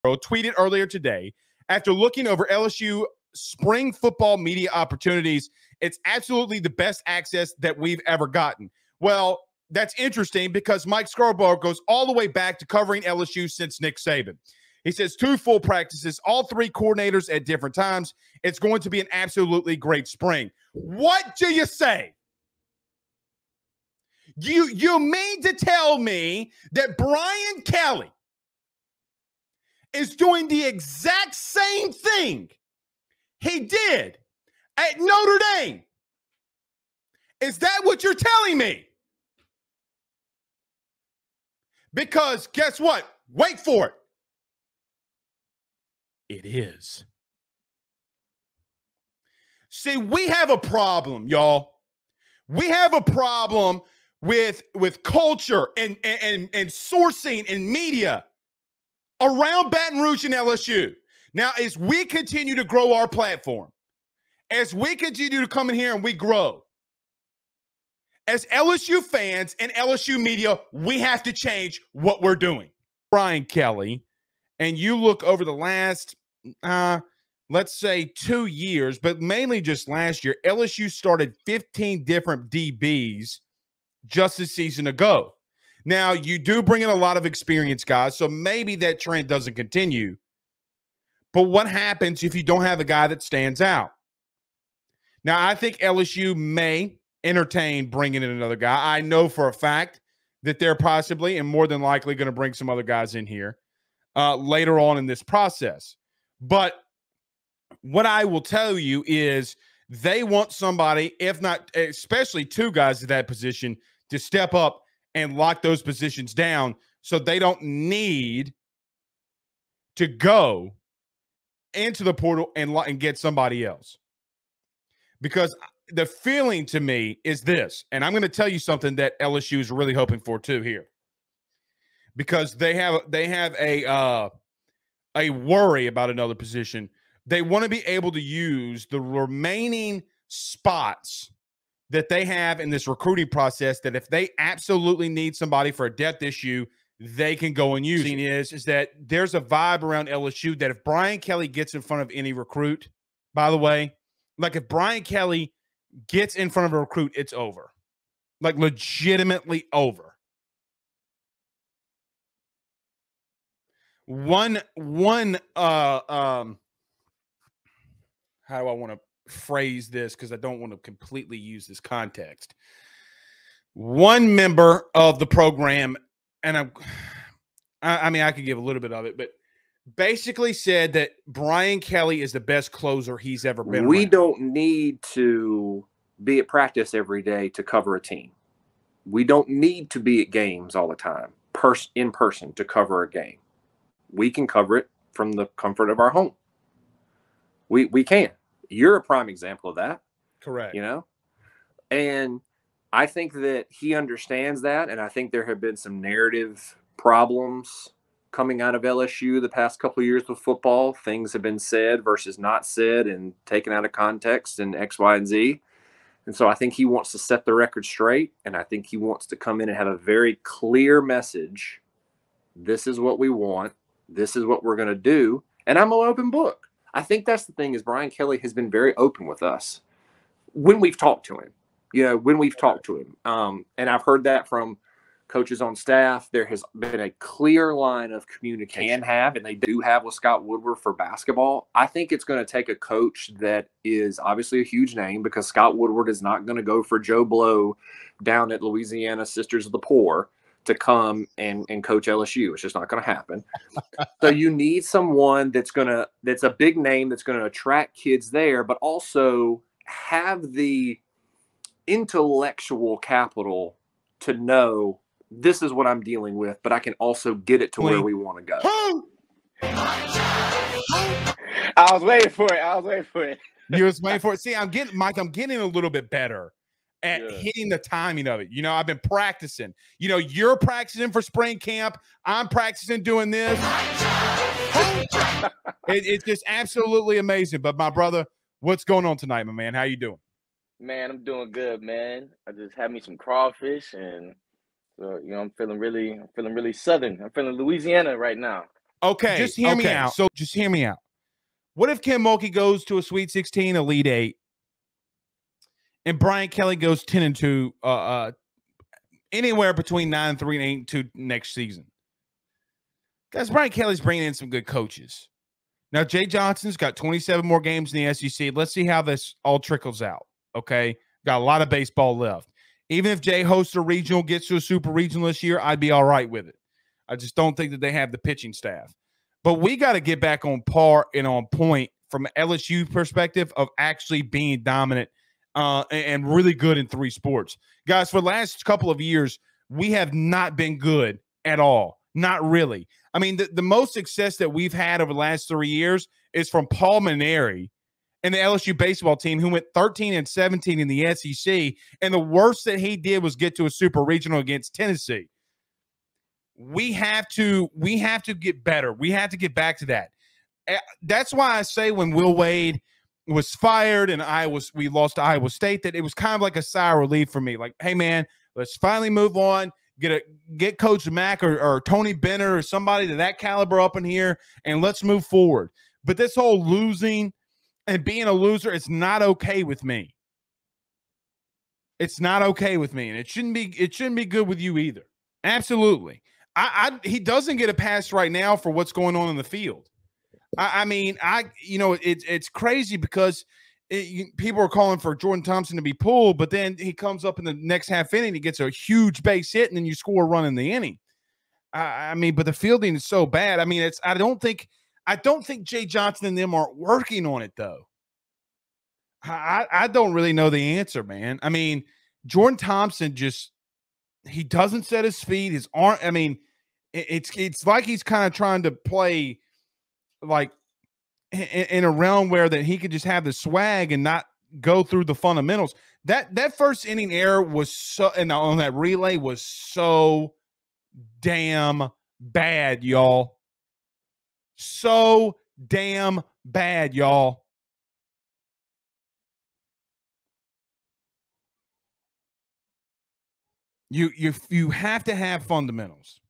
tweeted earlier today, after looking over LSU spring football media opportunities, it's absolutely the best access that we've ever gotten. Well, that's interesting because Mike Scarborough goes all the way back to covering LSU since Nick Saban. He says 2 full practices, all 3 coordinators at different times. It's going to be an absolutely great spring. What do you say? You mean to tell me that Brian Kelly is doing the exact same thing he did at Notre Dame? Is that what you're telling me? Because guess what? Wait for it. It is. See, we have a problem, y'all. We have a problem with culture and sourcing and media around Baton Rouge and LSU. Now, as we continue to grow our platform, as we continue to come in here and we grow, as LSU fans and LSU media, we have to change what we're doing. Brian Kelly, and you look over the last, let's say 2 years, but mainly just last year, LSU started 15 different DBs just a season ago. Now, you do bring in a lot of experienced guys, so maybe that trend doesn't continue. But what happens if you don't have a guy that stands out? Now, I think LSU may entertain bringing in another guy. I know for a fact that they're possibly and more than likely going to bring some other guys in here later on in this process. But what I will tell you is they want somebody, if not especially 2 guys at that position, to step up and lock those positions down so they don't need to go into the portal and get somebody else. Because the feeling to me is this, and I'm going to tell you something that LSU is really hoping for too here, because they have a worry about another position. They want to be able to use the remaining spots that they have in this recruiting process, that if they absolutely need somebody for a depth issue, they can go and use it. Is that there's a vibe around LSU that if Brian Kelly gets in front of any recruit, by the way, like if Brian Kelly gets in front of a recruit, it's over. Like legitimately over. One how do I want to phrase this, because I don't want to completely use this context. One member of the program, and I mean I could give a little bit of it, but basically said that Brian Kelly is the best closer he's ever been. We don't need to be at practice every day to cover a team. We don't need to be at games all the time, in person, to cover a game. We can cover it from the comfort of our home. We can. You're a prime example of that. Correct. You know? And I think that he understands that, and I think there have been some narrative problems coming out of LSU the past couple of years with football. Things have been said versus not said and taken out of context and X, Y, and Z. And so I think he wants to set the record straight, and I think he wants to come in and have a very clear message. This is what we want. This is what we're going to do. And I'm an open book. I think that's the thing, is Brian Kelly has been very open with us when we've talked to him. You know, when we've talked to him. And I've heard that from coaches on staff. There has been a clear line of communication, and they do have with Scott Woodward for basketball. I think it's going to take a coach that is obviously a huge name, because Scott Woodward is not going to go for Joe Blow down at Louisiana Sisters of the Poor to come and coach LSU. It's just not going to happen. So you need someone that's a big name, that's going to attract kids there, but also have the intellectual capital to know this is what I'm dealing with, but I can also get it to where we want to go. I was waiting for it. You was waiting for it. See, I'm getting a little bit better at hitting the timing of it. You know, I've been practicing. You know, you're practicing for spring camp. I'm practicing doing this. It's just absolutely amazing. But my brother, what's going on tonight, my man? How you doing? Man, I'm doing good, man. I just had me some crawfish, and so, you know, I'm feeling really southern. I'm feeling Louisiana right now. Okay. Just hear me out. So just hear me out. What if Kim Mulkey goes to a Sweet 16, Elite 8, and Brian Kelly goes 10-2, anywhere between 9-3 and 8-2 next season? Guys, Brian Kelly's bringing in some good coaches. Now, Jay Johnson's got 27 more games in the SEC. Let's see how this all trickles out, okay? Got a lot of baseball left. Even if Jay hosts a regional, gets to a super regional this year, I'd be all right with it. I just don't think that they have the pitching staff. But we got to get back on par and on point from an LSU perspective of actually being dominant and really good in 3 sports. Guys, for the last couple of years, we have not been good at all. Not really. I mean, the most success that we've had over the last 3 years is from Paul Maneri and the LSU baseball team, who went 13-17 in the SEC, and the worst that he did was get to a super regional against Tennessee. We have to get better. We have to get back to that. That's why I say when Will Wade was fired and we lost to Iowa State, that it was kind of like a sigh of relief for me. Like, hey man, let's finally move on. Get Coach Mack or Tony Bennett or somebody to that caliber up in here, and let's move forward. But this whole losing and being a loser, it's not okay with me. It's not okay with me, and it shouldn't be good with you either. Absolutely. He doesn't get a pass right now for what's going on in the field. It's crazy because people are calling for Jordan Thompson to be pulled, but then he comes up in the next half inning, he gets a huge base hit, and then you score a run in the inning. But the fielding is so bad. I mean, I don't think Jay Johnson and them aren't working on it though. I don't really know the answer, man. I mean, Jordan Thompson he doesn't set his feet, his arm. I mean, it's like he's kind of trying to play like in a realm where that he could just have the swag and not go through the fundamentals. That first inning error was on that relay was so damn bad, y'all. So damn bad, y'all. You have to have fundamentals.